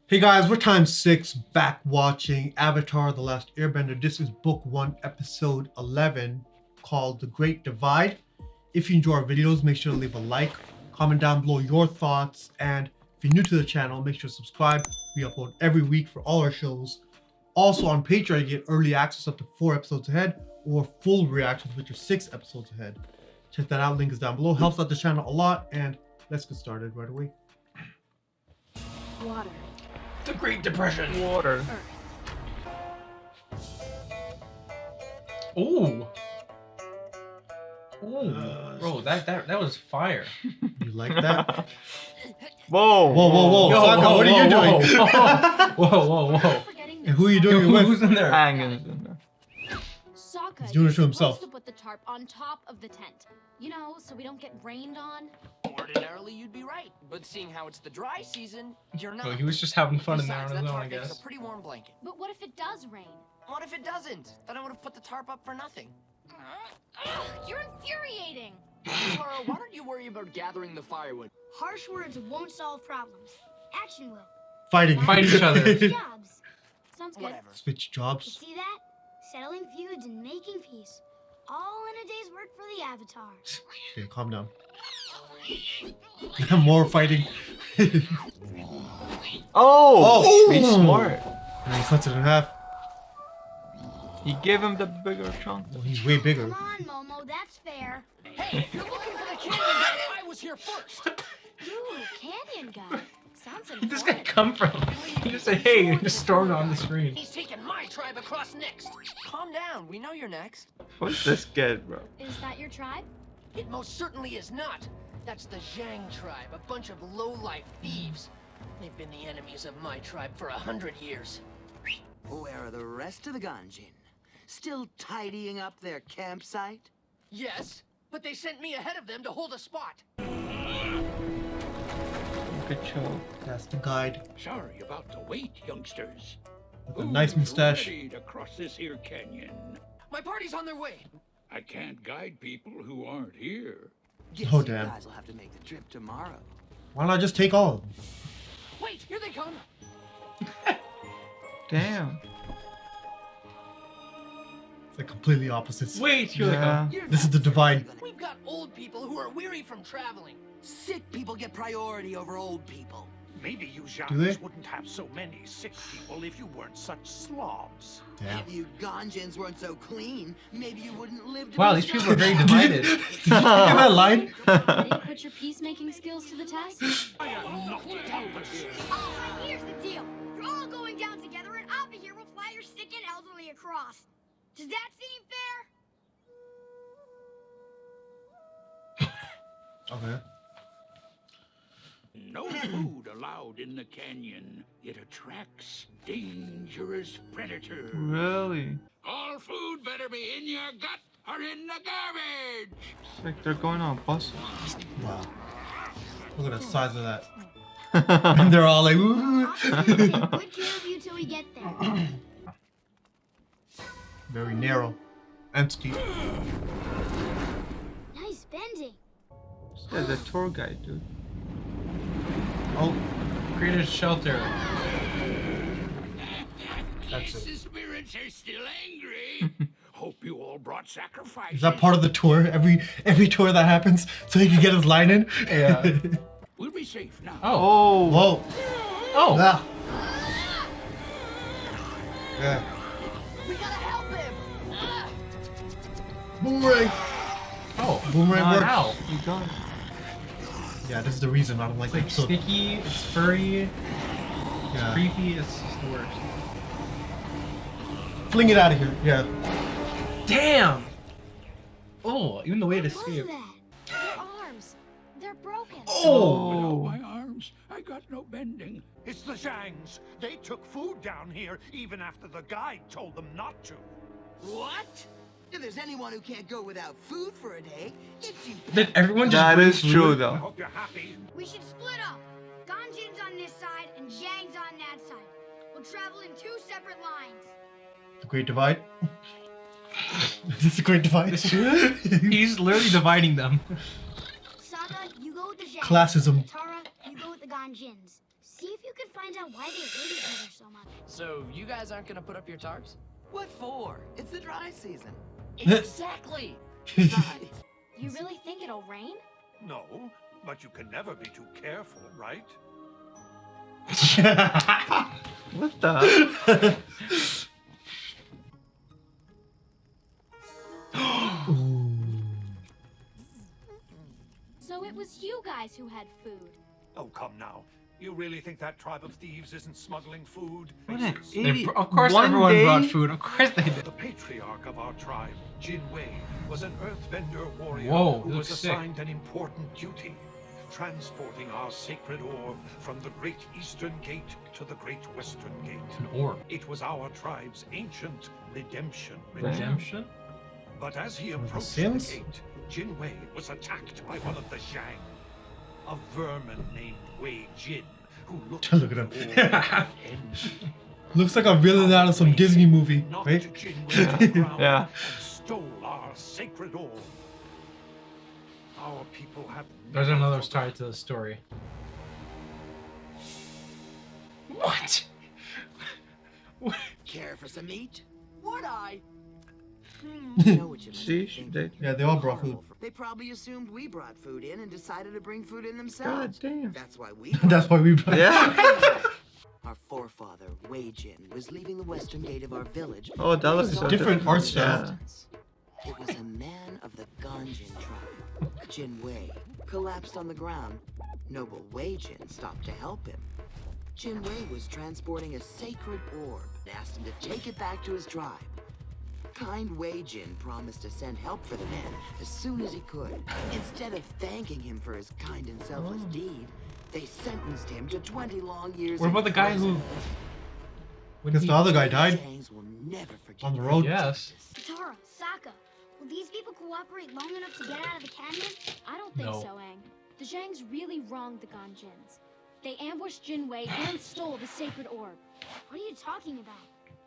Hey guys, we're time 6 back watching Avatar: The Last Airbender. This is book 1, episode 11, called The Great Divide. If you enjoy our videos, make sure to leave a like, comment down below your thoughts, and if you're new to the channel, make sure to subscribe. We upload every week for all our shows. Also on Patreon, you get early access up to 4 episodes ahead, or full reactions, which are 6 episodes ahead. Check that out, link is down below. Helps out the channel a lot, and let's get started right away. Water. The Great Depression. Water. Ooh. Ooh. Bro, that was fire. You like that? Whoa. Whoa, whoa, whoa. Yo, Sokka, whoa, what are you whoa, doing? Whoa. And who are you doing Yo, it with? who's in there? Angus in there. Sokka, He's doing it to you're himself. supposed to put the tarp on top of the tent. You know, so we don't get rained on. Ordinarily, you'd be right, but seeing how it's the dry season, you're not. Oh, he was just having fun in there on Besides, his that own, I tarp makes guess. a pretty warm blanket. But what if it does rain? What if it doesn't? Then I would have put the tarp up for nothing. You're infuriating. Laura, why don't you worry about gathering the firewood? Harsh words won't solve problems. Action will. Fighting. Fight each other. Jobs. Sounds good. Whatever. Switch You jobs. see that? Settling feuds and making peace. All in a day's work for the Avatar. Okay, calm down. More fighting. Oh! He's smart. And he cuts it in half. He gave him the bigger chunk. Well, he's way bigger. Come on, Momo, that's fair. Hey, you're looking for the canyon guy. I was here first. Ooh, canyon guy. Sounds Where'd this important. guy come from? He just said, hey, and just stormed on the screen. He's taking my tribe across next. Calm down. We know you're next. What's this kid, bro? Is that your tribe? It most certainly is not. That's the Zhang tribe, a bunch of low-life thieves. They've been the enemies of my tribe for 100 years. Where are the rest of the Ganjin? Still tidying up their campsite? Yes, but they sent me ahead of them to hold a spot. Good show. That's the guide. Sorry about the wait, youngsters. With a nice mustache. Ready to cross this here canyon. My party's on their way. I can't guide people who aren't here. Guess Oh, you damn. guys will have to make the trip tomorrow. Why not just take all of them? Wait, here they come. Damn. It's like completely opposites. Wait, here Yeah. You're This is the divide. We've got old people who are weary from traveling. Sick people get priority over old people. Maybe you Do they? Zhangs wouldn't have so many sick people if you weren't such slobs. Damn. If you Ganjins weren't so clean, maybe you wouldn't live to Wow, be these people are very strong. divided. Did you hear that line? Ready to put your peacemaking skills to the test? I am not helpless. Alright, here's the deal. You're all going down together, and I'll be here. We'll fly your sick and elderly across. Does that seem fair? Okay. No food allowed in the canyon. It attracts dangerous predators. Really? All food better be in your gut or in the garbage. It's like they're going on a bus. Wow. Look at the size of that. And they're all like, ooh. I'll take good care of you till we get there. Very narrow. And steep. Nice bending. This guy's a tour guide, dude. Oh, Created a shelter. That's The it. spirits are still angry. Hope you all brought sacrifices. Is that part of the tour? Every tour that happens, so he can get his line in? Yeah. We'll be safe now. Oh. Oh! Whoa. Oh. Ah. Yeah. We gotta help him. Boomerang. Oh. Boomerang works. Ow. You got it. Yeah, this is the reason I don't like It's like episode. sticky, it's furry, it's Yeah. creepy, it's just the worst. Fling it out of here. Yeah. Damn! Oh, even the way to What was escape. that? Your arms. They're broken. Without my arms, I got no bending. It's the Zhangs. They took food down here even after the guide told them not to. What? If there's anyone who can't go without food for a day, it's you. Did everyone just That bring is food? true, I though. hope you're happy. We should split up. Ganjin's on this side and Zhang's on that side. We'll travel in 2 separate lines. The Great Divide. Is this the Great Divide? He's literally dividing them. Sokka, you go with the Zhangs. Classism. Tara, you go with the Ganjins. See if you could find out why they hate each other so much. So you guys aren't gonna put up your tarps? What for? It's the dry season. Exactly. Besides, You really think it'll rain? No, but you can never be too careful, right? What the? So it was you guys who had food. Oh, come now. You really think that tribe of thieves isn't smuggling food? What an Faces. idiot. Of course One everyone day- brought food. Of course they did. The patriarch of our tribe, Jin Wei, was an earthbender warrior Whoa, who he was looks sick. assigned an important duty, transporting our sacred orb from the Great Eastern Gate to the Great Western Gate. An orb. It was our tribe's ancient redemption Redemption? But as he From the approached the Sims? gate, Jin Wei was attacked by one of the Zhang, a vermin named Wei Jin, who looked Look at the him. orb with envy. Looks like a villain out of some Disney movie, Knocked right? Jin Wei to the ground Yeah. and stole our sacred orb. Our people have There's never another forgotten. side to the story. What? care for some meat? Would I? I know what you must be See, thinking. Yeah, they all brought food. Horrible for- They probably assumed we brought food in and decided to bring food in God themselves. damn. That's why we. That's why we brought Yeah. Our forefather, Wei Jin, was leaving the western gate of our village. Oh, that looks He so saw different the art distance. style. It was a man of the Ganjin tribe, Jin Wei, collapsed on the ground. Noble Wei Jin stopped to help him. Jin Wei was transporting a sacred orb and asked him to take it back to his tribe. Kind Wei Jin promised to send help for the man as soon as he could. Instead of thanking him for his kind and selfless deed, they sentenced him to 20 long years. What in about the guy prison. who... Because the other guy died Jangs will never forget on the that. road. Yes. Katara, Sokka, will these people cooperate long enough to get out of the canyon? I don't think No. so, Aang. The Zhangs really wronged the Ganjins. They ambushed Jin Wei and stole the sacred orb. What are you talking about?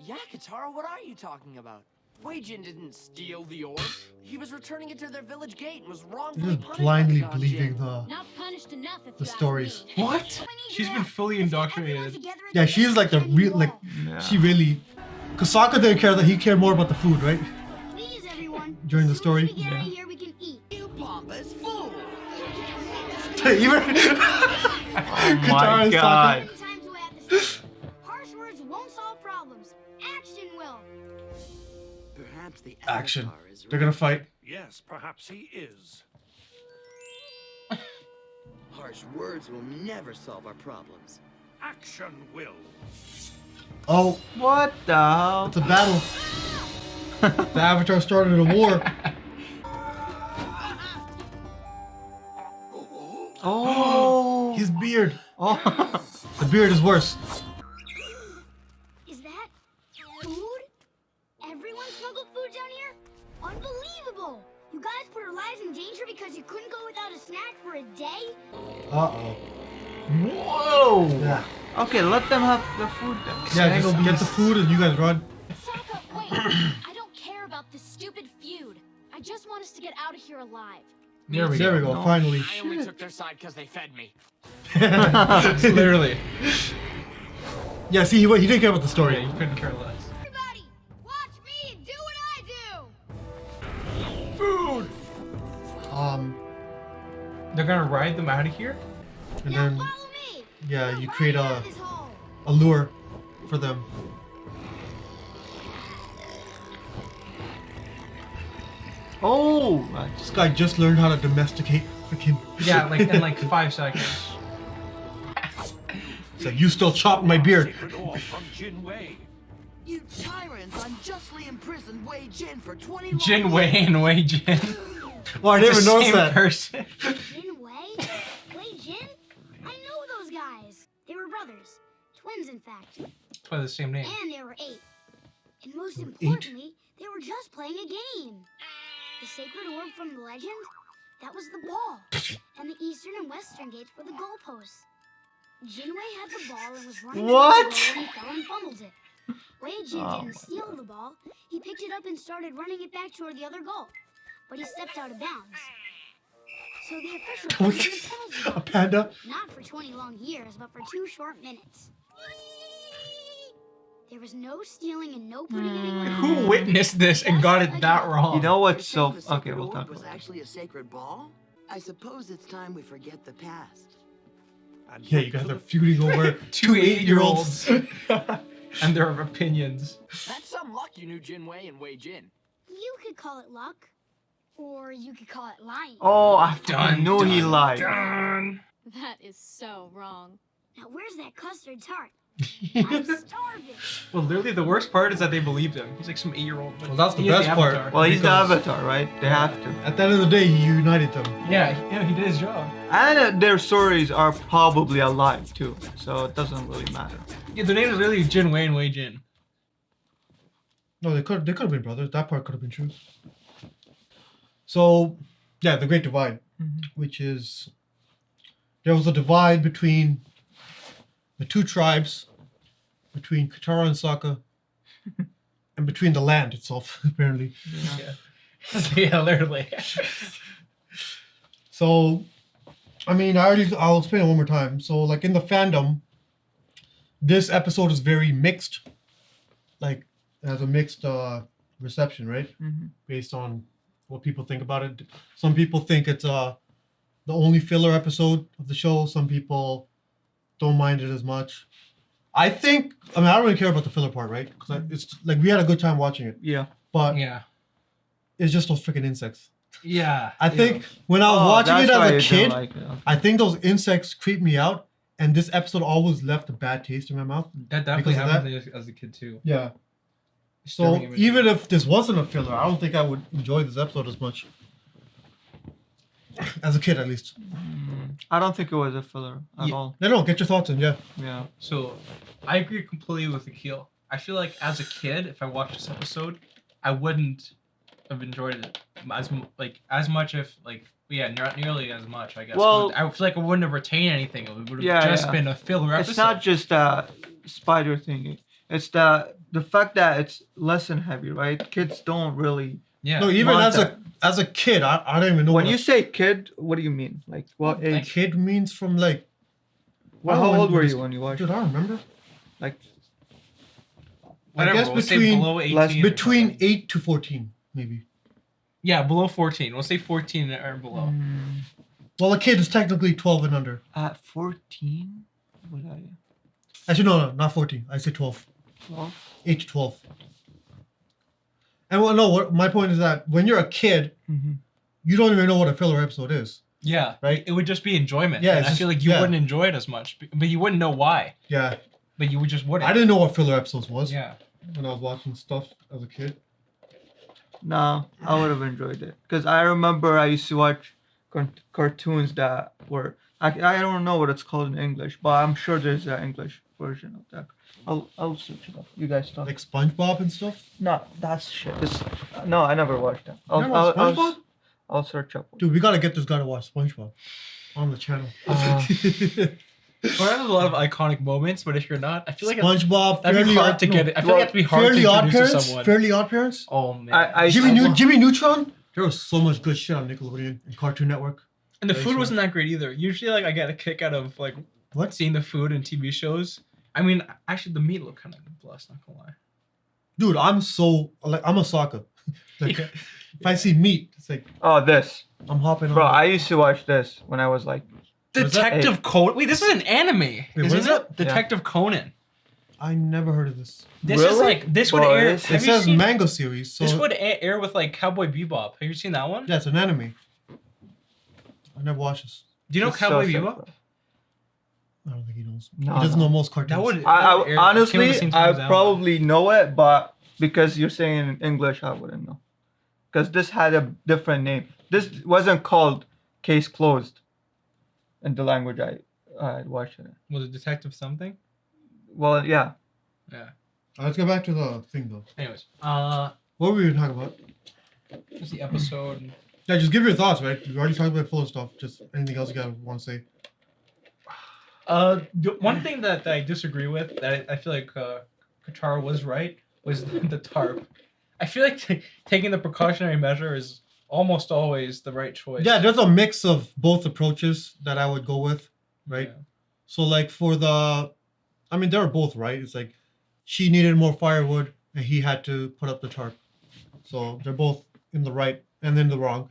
Yeah, Katara, what are you talking about? Wei Jin didn't steal the orb. He was returning it to their village gate and was You're wrongfully just punished blindly by the believing Ganjin. the Not punished enough if the you ask stories. me. What? We need She's your been help. fully Let's get everyone indoctrinated. together at Yeah, the she's like the canyon real like wall. Yeah. she really. Cause Sokka didn't care that he cared more about the food, right? Please, everyone. During the As soon as story? we get out of Yeah. here, we can eat. You pompous fool! Even Oh Katara my and Sokka. god. How many times do I have to say? Harsh words won't solve problems. Action will. Perhaps the Action. Avatar is They're gonna right. fight. Yes, perhaps he is. Harsh words will never solve our problems. Action will. Oh, What the hell? it's a battle. The Avatar started a war. Oh. His beard. Oh. The beard is worse. Is that food? Everyone smuggled food down here? Unbelievable! You guys put our lives in danger because you couldn't go without a snack for a day? Uh-oh. Whoa. Yeah. Okay, let them have the food then. Yeah, just get the food and you guys run. Sokka, wait! I don't care about this stupid feud. I just want us to get out of here alive. There we There we go. go, No. finally. I only took their side because they fed me. Literally. Yeah, see, he didn't care about the Yeah, story. you couldn't care less. Everybody, watch me do what I do! Food! They're gonna ride them out of here? And Now then, follow me! yeah, We're you create running out a of this hole. lure for them. Oh. This guy just learned how to domesticate freaking. Yeah, like in like 5 seconds. So you still chop my beard. Sacred orb from Jin Wei. You tyrants unjustly imprisoned Wei Jin for 20 long Jin years. Wei and Wei Jin. Well, I It's never the noticed same that. person. Jin Wei? Wei Jin? I know those guys. They were brothers. Twins, in fact. By the same name. And they were 8. And most importantly, they were just playing a game. The sacred orb from the legend, that was the ball. And the eastern and western gates were the goalposts. Jinwei had the ball and was running What? around the goal when he fell and fumbled it. Wei Jin Oh didn't steal the ball. He picked it up and started running it back toward the other goal. But he stepped out of bounds. So the official president tells you A panda? not for 20 long years, but for 2 short minutes. There was no stealing and no putting anyone Who witnessed this and got it that wrong? You know You're what's saying so... the sacred Okay, we'll orb talk was about it. actually a sacred ball? I suppose it's time we forget the past. And Yeah, you guys are feuding over 2 8-year-olds. and their opinions. That's some luck you knew Jin Wei and Wei Jin. You could call it luck, or you could call it lying. Oh, I Dun, knew he dun, lied. Dun. That is so wrong. Now where's that custard tart? I'm starving. Well, literally, the worst part is that they believed him. He's like some 8-year-old. Well, that's the He is best part. Avatar. Well, he's the Because- Avatar, right? They have to. At the end of the day, he united them. Yeah, he did his job. And their stories are probably alive too, so it doesn't really matter. Yeah, their name is literally Jin Wei and Wei Jin. No, they could have been brothers. That part could have been true. So, yeah, the Great Divide, which is there was a divide between the 2 tribes, between Katara and Sokka, and between the land itself, apparently. Yeah, literally. So, I mean, I'll explain it one more time. So, like in the fandom, this episode is very mixed. Like, it has a mixed reception, right? Based on what people think about it. Some people think it's the only filler episode of the show. Some people don't mind it as much. I don't really care about the filler part, right? Because it's like we had a good time watching it, Yeah. but Yeah. it's just those freaking insects. Yeah. I think when I was watching it as a kid, I think those insects creeped me out, and this episode always left a bad taste in my mouth. That definitely because of happened as a kid too. Yeah. So Disturbing imagery. even if this wasn't a filler, I don't think I would enjoy this episode as much. As a kid, at least. I don't think it was a filler at Yeah. all. No, get your thoughts in, yeah. Yeah. So, I agree completely with Aqeel. I feel like as a kid, if I watched this episode, I wouldn't have enjoyed it as much. If not nearly as much. I guess. Well- I feel like I wouldn't have retained anything. It would have Yeah, just yeah. been a filler episode. It's not just that spider thingy. It's the fact that it's lesson heavy, right? Kids don't really. Yeah. No, even want as a kid, I don't even know When what you say kid, what do you mean? Like what a age? kid means from like. Well, I don't how know old when were this- you when you watched? Dude, I don't remember. Like Whatever, I guess we'll say between below 18 less- or between something. 8 to 14, maybe. Yeah, below 14. We'll say 14 or below. Well, a kid is technically 12 and under. at 14, would I? Actually, no, not 14. I say 12. 12? 8 to 12. And well, no, my point is that when you're a kid, you don't even know what a filler episode is. Yeah, Right? It would just be enjoyment. Yeah, and it's I just- feel like you yeah. wouldn't enjoy it as much, but you wouldn't know why. Yeah. But you would just wouldn't. I didn't know what filler episodes was Yeah. when I was watching stuff as a kid. No, I would have enjoyed it because I remember I used to watch cartoons that were I don't know what it's called in English, but I'm sure there's an English version of that. I'll search it up. You guys talk. Like SpongeBob and stuff. No, that's shit. No, I never watched that. You never watched SpongeBob? I'll search up. Dude, we gotta get this guy to watch SpongeBob on the channel. Well, there's a lot of iconic moments, but if you're not, I feel like SpongeBob, that'd be hard to get it. I feel like it'd be hard to introduce to someone. Fairly Odd Parents. Oh man. Jimmy Neutron. There was so much good shit on Nickelodeon and Cartoon Network. And the food Sure. wasn't that great either. Usually, like I get a kick out of like What? seeing the food in TV shows. I mean, actually, the meat looked kind of blessed. Not gonna lie. Dude, I'm a soccer. Like, if I see meat, it's like Oh, this. I'm hopping Bro, on. I used to watch this when I was like. Was that- Detective Conan. Wait, this is an anime, what isn't is it? it? Detective Conan. I never heard of this. This is Really? like this would Bro, air. this- It Have you says seen? manga series, so This would air with like Cowboy Bebop. Have you seen that one? yeah, it's an anime. I never watched this. Do you know It's so Cowboy sick, Bebop? bro. I don't think he knows. No, he doesn't no. know most cartoons. That would. I that would air- honestly, came at the same time I as ATLA. probably know it, but because you're saying it in English, I wouldn't know. Because this had a different name. This wasn't called Case Closed in the language I watched it in. Was it Detective something? Well, yeah. Yeah. Let's get back to the thing though. Anyways, What were we talking about? what's the episode? Yeah, just give your thoughts, right? You already talked about full of stuff. Just anything else you guys want to say? One thing that I disagree with, that I feel like Katara was right, was the tarp. I feel like taking the precautionary measure is almost always the right choice. Yeah, there's a mix of both approaches that I would go with, right? Yeah. So like for the, I mean, they're both right. It's like she needed more firewood and he had to put up the tarp. So they're both in the right and in the wrong.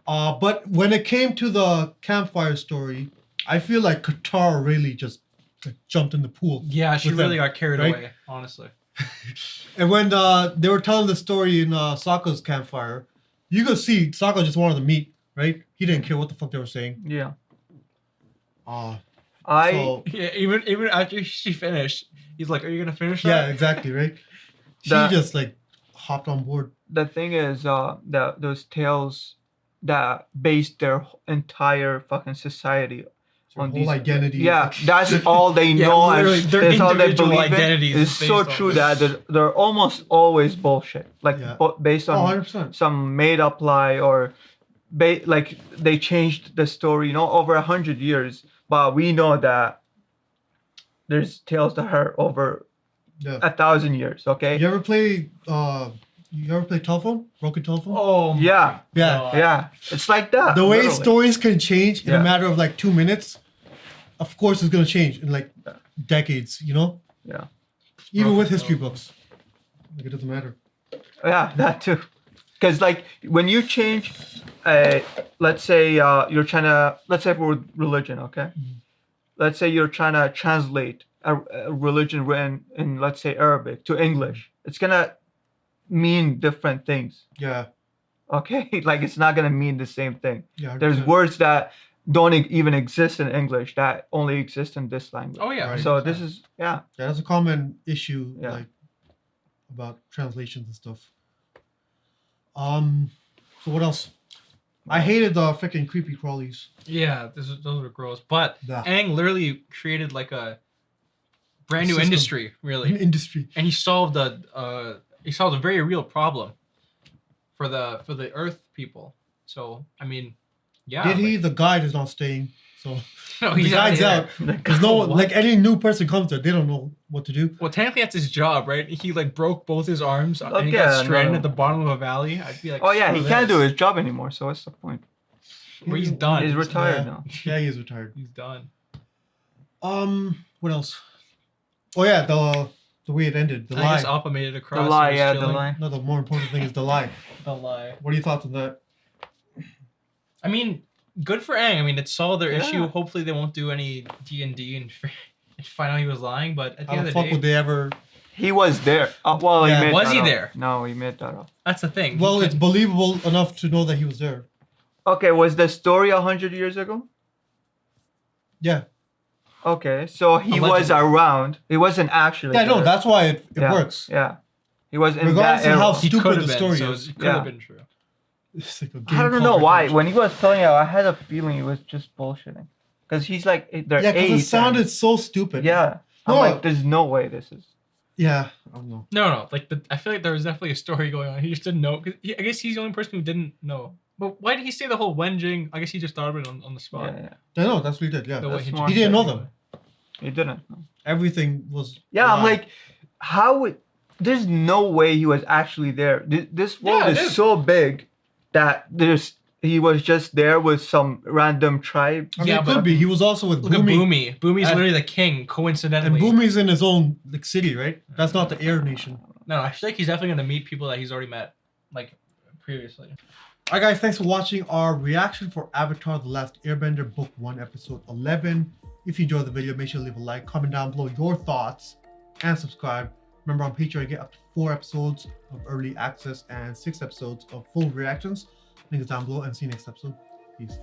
But when it came to the campfire story, I feel like Qatar really just like, jumped in the pool. Yeah, she with really them, got carried right? away, honestly. And when they were telling the story in Sokka's campfire, you could see Sokka just wanted to meet, right? He didn't care what the fuck they were saying. Yeah. So, Yeah, even after she finished, he's like, "Are you gonna finish yeah, that?" exactly, right? She The- just like hopped on board. The thing is, that those tales that based their entire fucking society Her on whole these identity. Yeah, that's all they Yeah, know and literally, their that's all they individual believe in. identities It's is so based on true this. that they're almost always bullshit. Like Yeah. based Oh, on 100%. some made up lie or like they changed the story, over 100 years. But we know that there's tales that are over Yeah. 1,000 years. Okay. You ever play telephone? Broken telephone? Oh, my Yeah. Yeah. God. Yeah, it's like that. The way literally. stories can change in Yeah. a matter of like 2 minutes, of course it's gonna change in like decades, Yeah. Even with history books. Like it doesn't matter. Yeah, that too. Because like when you change, let's say you're trying to, let's say for religion, okay? Let's say you're trying to translate a religion written in, let's say, Arabic to English. It's gonna mean different things, Yeah. okay? Like it's not gonna mean the same thing. Yeah. There's 100%. words that don't even exist in English that only exist in this language. Oh yeah. Right. So this is Yeah, that's a common issue, Yeah. like about translations and stuff. So what else? I hated the freaking creepy crawlies. Yeah, those were gross. But Yeah. Aang literally created like a brand new System. industry, really, Industry. and he solved a very real problem for the Earth people. So I mean, yeah. Did he? The guide is not staying. So No, the he's guide's out. out. There's no What? like any new person comes there, they don't know what to do. Well, technically that's his job, right? He like broke both his arms and he Okay, got stranded no. at the bottom of a valley. I'd be like, oh yeah, screw he can't this. do his job anymore. So what's the point? Well, he's done. He's retired Yeah. now. Yeah, he is retired. He's done. What else? Oh yeah, the way it ended. The I lie. guess Appa made it across. The lie, he was yeah, the chilling. lie. No, the more important thing is the lie. The lie. What are your thoughts on that? I mean, good for Aang. I mean, it solved their Yeah. issue. Hopefully, they won't do any D&D and find out he was lying. But at the How end the of the fuck day, would they ever? He was there. Well, Yeah. he made Was that he up. there? No, he made that up. that's the thing. Well, He it's could- believable enough to know that he was there. Okay, was the story 100 years ago? Yeah. Okay, so he was Allegedly. around. He wasn't actually. Yeah, no, there. that's why it Yeah, works. Yeah, he was in Regardless that of how era. he stupid could the have been. story So is. it could Yeah. have been true. It's like a I game don't called know why. Revenge. When he was telling it, I had a feeling he was just bullshitting. Because he's like, they're Yeah, because eight. it sounded and- so stupid. Yeah. I'm No. like, there's no way this is. Yeah. I don't know. No. Like I feel like there was definitely a story going on. He just didn't know. I guess he's the only person who didn't know. But why did he say the whole Wenjing? I guess he just thought of it on the spot. Yeah, yeah. I know, that's what he did. Yeah. The way That's he smart. He didn't know anyway. them. He didn't. No. Everything was. Yeah, I'm lie. like, how would. There's no way he was actually there. This world Yeah, it is is. so big that he was just there with some random tribe. I mean, Yeah, it but- could be. He was also with Look at Boomy. Boomy. Boomy's Uh, literally the king, coincidentally. And Boomy's in his own like city, right? That's not the Air Nation. No, I feel like he's definitely gonna meet people that he's already met, like previously. Alright guys, thanks for watching our reaction for Avatar The Last Airbender Book 1 Episode 11. If you enjoyed the video, make sure to leave a like, comment down below your thoughts, and subscribe. Remember on Patreon you get up to 4 episodes of early access and 6 episodes of full reactions. Link is down below and see you next episode. Peace.